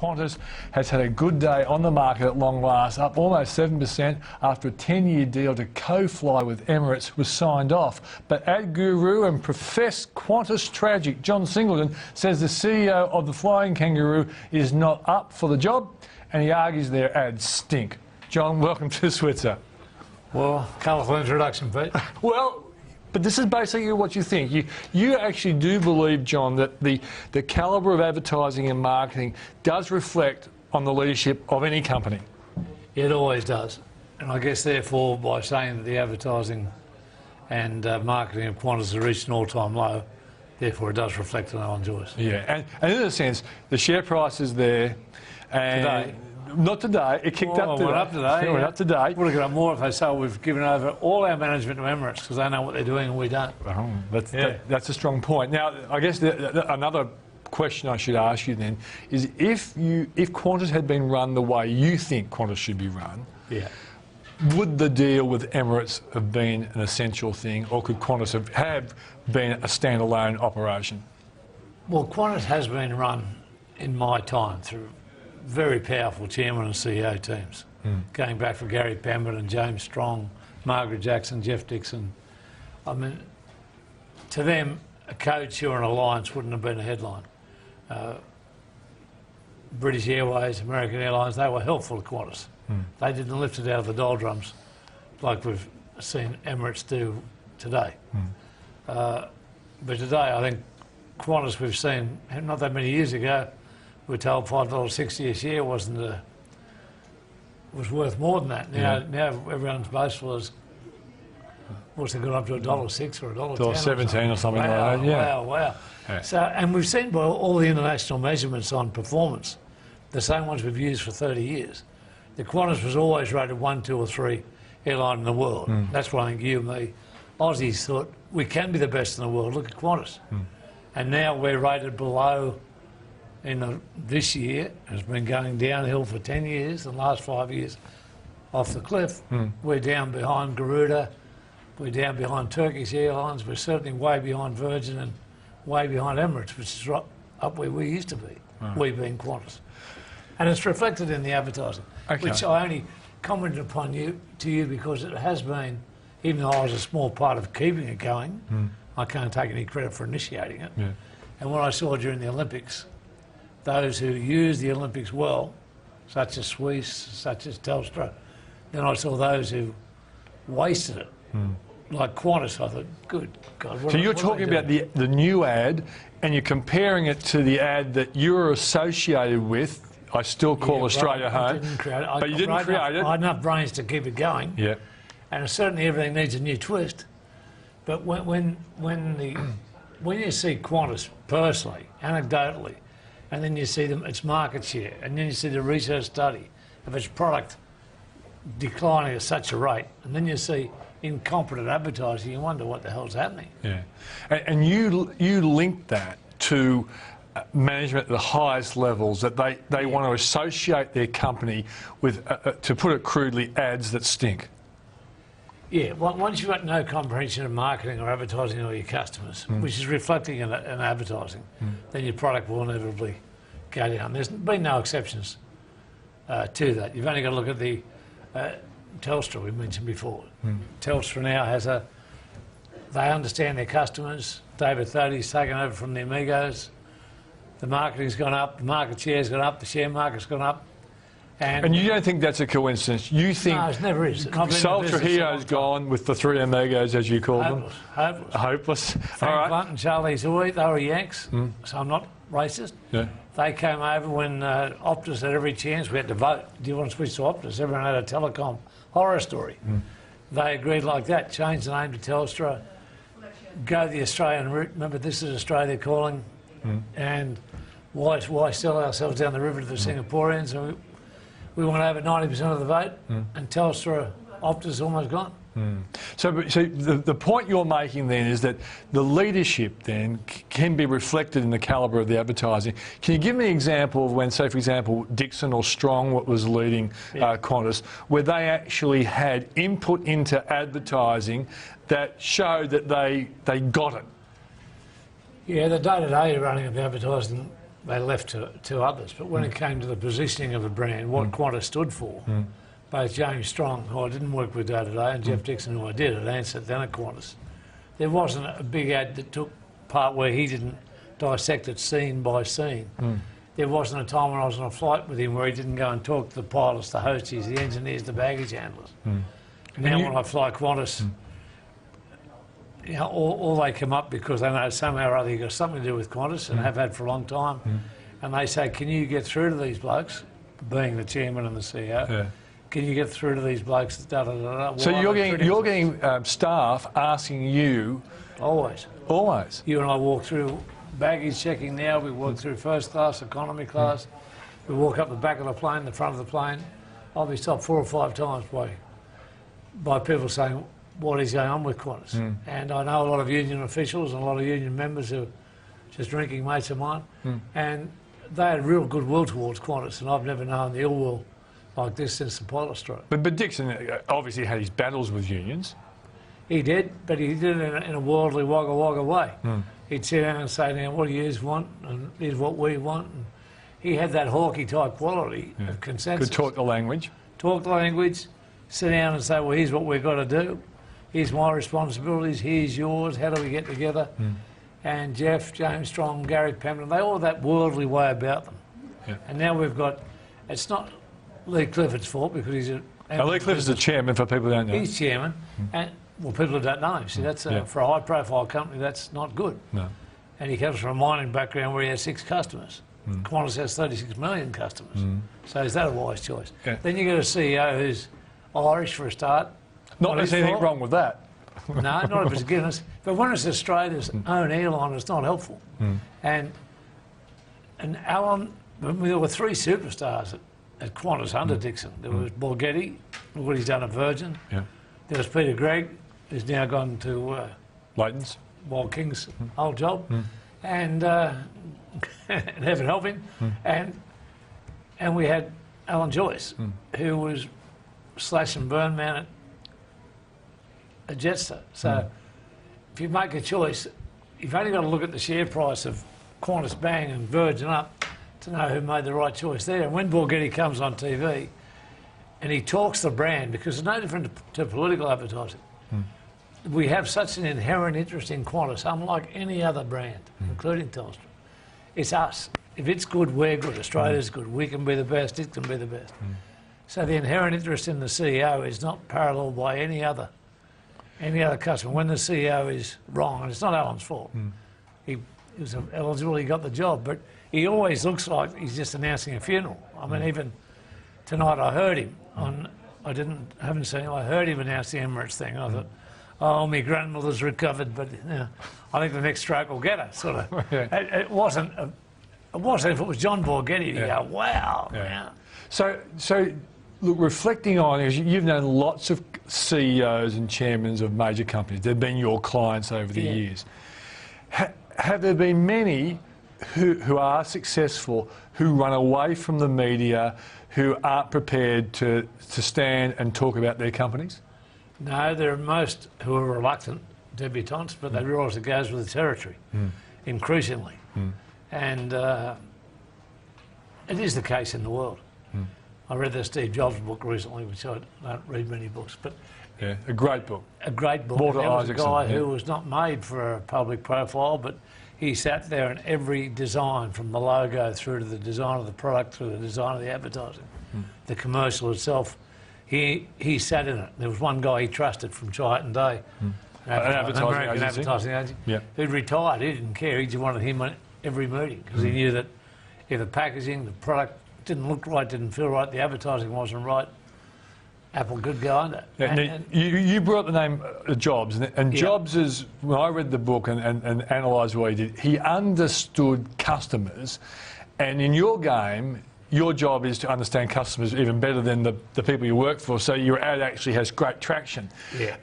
Qantas has had a good day on the market at long last, up almost 7% after a 10-year deal to co-fly with Emirates was signed off. But ad guru and professed Qantas tragic John Singleton says the CEO of the Flying Kangaroo is not up for the job, and he argues their ads stink. John, welcome to Switzer. Well, colourful introduction, Pete. Well, but this is basically what you think. You actually do believe, John, that the calibre of advertising and marketing does reflect on the leadership of any company. It always does. And I guess, therefore, by saying that the advertising and marketing of Qantas has reached an all-time low, therefore it does reflect on Alan Joyce. Yeah, and in a sense, the share price is there. And today. Not today. It kicked up today. It went up today. It went up today. Would have got up more if they say we've given over all our management to Emirates because they know what they're doing and we don't. Oh, that's a strong point. Now, I guess another question I should ask you then is if Qantas had been run the way you think Qantas should be run, would the deal with Emirates have been an essential thing, or could Qantas have been a standalone operation? Well, Qantas has been run in my time through very powerful chairman and CEO teams, going back for Gary Pembert and James Strong, Margaret Jackson, Jeff Dixon. I mean, to them, a coach or an alliance wouldn't have been a headline. British Airways, American Airlines, they were helpful to Qantas. They didn't lift it out of the doldrums like we've seen Emirates do today. But today, I think Qantas we've seen, not that many years ago, we were told $5.60 a share was worth more than that. Now everyone's boastful is, what's it got up to $1.06 or $1.10? $1.17 or something like that. Yeah. Wow. Yeah. So, and we've seen by all the international measurements on performance, the same ones we've used for 30 years. The Qantas was always rated 1, 2 or 3 airline in the world. That's why I think you and me, Aussies, thought we can be the best in the world. Look at Qantas. And now we're rated below. This year has been going downhill for 10 years, the last 5 years off the cliff. We're down behind Garuda, we're down behind Turkish Airlines, we're certainly way behind Virgin and way behind Emirates, which is right up where we used to be, we being Qantas. And it's reflected in the advertising, which I only commented upon to you because it has been, even though I was a small part of keeping it going, I can't take any credit for initiating it. And what I saw during the Olympics, those who use the Olympics well, such as Swiss, such as Telstra, then I saw those who wasted it, like Qantas. I thought, good God. So you're talking about the new ad, and you're comparing it to the ad that you're associated with. I still call Australia home. But you didn't create it. I had enough brains to keep it going. Yeah. And certainly everything needs a new twist. But when you see Qantas personally, anecdotally, and then you see its market share, and then you see the research study of its product declining at such a rate, and then you see incompetent advertising, you wonder what the hell's happening. Yeah, and you link that to management at the highest levels, that they want to associate their company with, to put it crudely, ads that stink. Yeah, once you've got no comprehension of marketing or advertising or your customers, which is reflecting in advertising, then your product will inevitably go down. There's been no exceptions to that. You've only got to look at the Telstra we mentioned before. Telstra now has they understand their customers. David Thodey's taken over from the Amigos. The marketing's gone up, the market share's gone up, the share market's gone up. And you don't think that's a coincidence? You think no, it never is. Sol Trujillo's gone with the 3 Amigos, as you call them? Hopeless. Frank Blunt and Charlie Zoi, they were Yanks, so I'm not racist. Yeah. They came over when Optus had every chance. We had to vote. Do you want to switch to Optus? Everyone had a telecom horror story. They agreed like that, changed the name to Telstra, go the Australian route. Remember, this is Australia calling. And why sell ourselves down the river to the Singaporeans? And we want over 90% of the vote, and Telstra, Optus almost gone. So the point you're making then is that the leadership then can be reflected in the calibre of the advertising. Can you give me an example of when, say for example, Dixon or Strong, what was leading Qantas, where they actually had input into advertising that showed that they got it? Yeah, the day-to-day running of advertising they left to others. But when it came to the positioning of the brand, what Qantas stood for, both James Strong, who I didn't work with day to day, and Jeff Dixon, who I did at Ansett, then at Qantas, there wasn't a big ad that took part where he didn't dissect it scene by scene. There wasn't a time when I was on a flight with him where he didn't go and talk to the pilots, the hosties, the engineers, the baggage handlers. Now when I fly Qantas, you know, all they come up because they know somehow or other you've got something to do with Qantas and have had for a long time. And they say, can you get through to these blokes, being the chairman and the CEO, can you get through to these blokes, da, da, da, da. So you're getting staff asking you... Always. Always? You and I walk through baggage checking now, we walk through first class, economy class, we walk up the back of the plane, the front of the plane. I'll be stopped 4 or 5 times by people saying, what is going on with Qantas? And I know a lot of union officials and a lot of union members who are just drinking mates of mine, and they had real goodwill towards Qantas, and I've never known the ill will like this since the pilot strike. But Dixon obviously had his battles with unions. He did, but he did it in a worldly wagga wagga way. He'd sit down and say, now, what do you want? And here's what we want. And he had that hawky type quality of consensus. Could talk the language. Talk the language, sit down and say, well, here's what we've got to do. Here's my responsibilities, here's yours, how do we get together? And Jeff, James Strong, Gary Pemberton, they all have that worldly way about them. And now we've got, it's not Lee Clifford's fault because he's a... Now, Lee Clifford's the chairman, for people who don't know. He's chairman, and, well, people who don't know him, see, that's for a high-profile company, that's not good. No. And he comes from a mining background where he has 6 customers. Qantas has 36 million customers. So is that a wise choice? Then you get a CEO who's Irish for a start. Not there's anything wrong with that. No, not if it's Guinness. But when it's Australia's own airline, it's not helpful. And Alan, there were 3 superstars at Qantas under Dixon. There was Borghetti, look what he's done at Virgin. There was Peter Gregg, who's now gone to Leighton's. Wild King's old job. And heaven help him. And we had Alan Joyce, who was slash and burn man at Jetstar. So if you make a choice, you've only got to look at the share price of Qantas bang and Virgin up to know who made the right choice there. And when Borghetti comes on TV and he talks the brand, because it's no different to political advertising, we have such an inherent interest in Qantas, unlike any other brand, including Telstra. It's us. If it's good, we're good. Australia's good. We can be the best. It can be the best. So the inherent interest in the CEO is not paralleled by any other customer. When the CEO is wrong, and it's not Alan's fault, he was eligible, he got the job, but he always looks like he's just announcing a funeral. I mean, even tonight I heard him on, haven't seen him, I heard him announce the Emirates thing. I thought, oh, my grandmother's recovered, but you know, I think the next stroke will get her, sort of. It wasn't if it was John Borghetti, you go, wow. So look, reflecting on, you've known lots of CEOs and chairmen of major companies. They've been your clients over the years. Have there been many who are successful, who run away from the media, who aren't prepared to stand and talk about their companies? No, there are most who are reluctant debutantes, but they realise it goes with the territory, increasingly. And it is the case in the world. I read the Steve Jobs book recently, which I don't read many books, but... Yeah, a great book. A great book. Walter there was Isaacson, a guy who was not made for a public profile, but he sat there and every design, from the logo through to the design of the product, through the design of the advertising, the commercial itself, he sat in it. There was one guy he trusted from Chiat and Day, an advertising agency, who'd retired. He didn't care. He just wanted him at every meeting because he knew that if the packaging, the product didn't look right, didn't feel right, the advertising wasn't right, Apple could go under. You brought up the name Jobs, and Jobs is, when I read the book and analysed what he did, he understood customers, and in your game, your job is to understand customers even better than the people you work for, so your ad actually has great traction.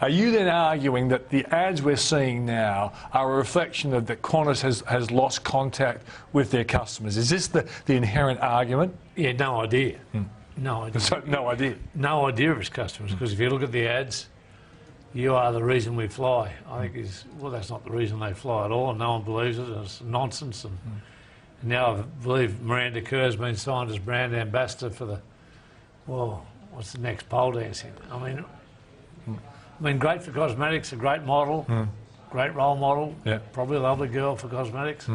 Are you then arguing that the ads we're seeing now are a reflection of that Qantas has lost contact with their customers? Is this the inherent argument? Yeah, no idea. No idea. So, no idea? No idea of his customers, because if you look at the ads, you are the reason we fly. I think well, that's not the reason they fly at all, and no one believes it, and it's nonsense. Now I believe Miranda Kerr's been signed as brand ambassador for the, well, what's the next pole dancing? I mean, great for cosmetics, a great model, great role model, probably a lovely girl for cosmetics.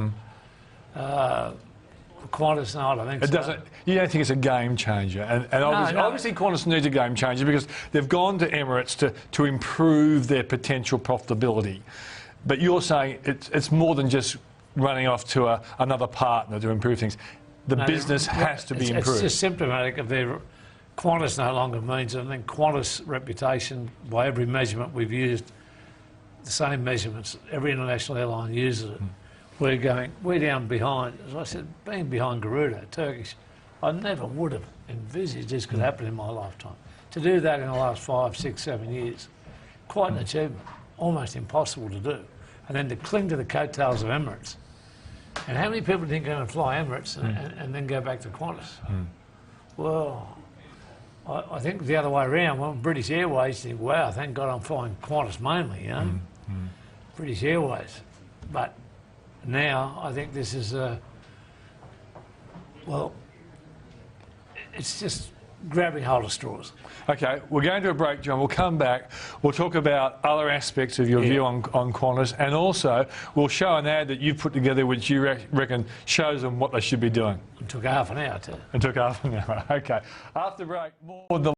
Qantas, no, I don't think it so. doesn't. You don't think it's a game changer? And obviously Qantas needs a game changer because they've gone to Emirates to improve their potential profitability. But you're saying it's more than just running off to another partner to improve things. The business has to be improved. It's just symptomatic of their... Qantas no longer means anything. Qantas' reputation, by every measurement we've used, the same measurements, every international airline uses it. We're down behind. As I said, being behind Garuda, Turkish, I never would have envisaged this could happen in my lifetime. To do that in the last 5, 6, 7 years, quite an achievement, almost impossible to do. And then to cling to the coattails of Emirates. And how many people think are going to fly Emirates and then go back to Qantas? Well, I think the other way around. Well, British Airways think, wow, thank God I'm flying Qantas mainly, you know, British Airways. But now I think this is well, it's just grabbing hold of straws. Okay, we're going to a break, John. We'll come back. We'll talk about other aspects of your view on Qantas, and also we'll show an ad that you've put together which you reckon shows them what they should be doing. It took half an hour too. It took half an hour. Okay. After break, more of the